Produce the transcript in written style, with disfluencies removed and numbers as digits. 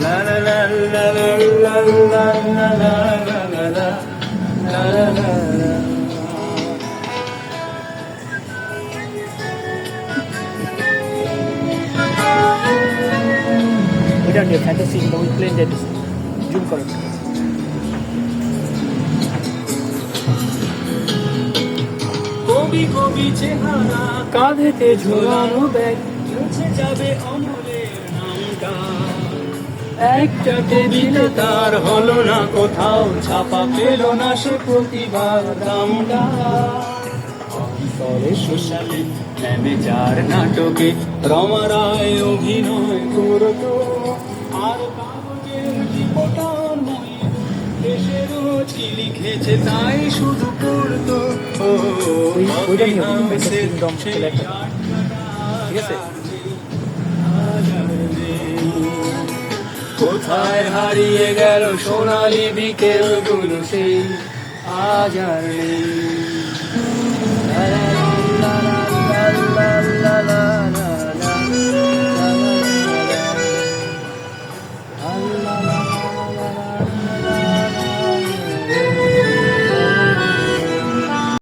লা লা লা লা লা লা লা লা লা লা লা লা লা। ওইটা নিয়ে ফ্যান্টাসি কিংবা ওই প্লেন যাইতেছে জুম করেন। কবি কবি চেহারা কাঁধেতে ঝোলানো ব্যাগ মুছে যাবে অমলের নামটা। একটা টেবিলে তার হলো না কোথাও ছাপা পেল না সে প্রতিভার দামটা। অন্তরে শোষালে নেমে যার নাটকে রমা রায় অভিনয় করতো। আর কাগজের রিপোর্টার নয় দেশে রোজ কি লিখেছে তাই শুধু পড়তো। ওইটা নিয়ে ফ্যান্টাসি কিংডম চলে একটা, ঠিক আছে? কোথায় হারিয়ে গেল সোনালি বিকেল গুলো সেই আজ আর নেই।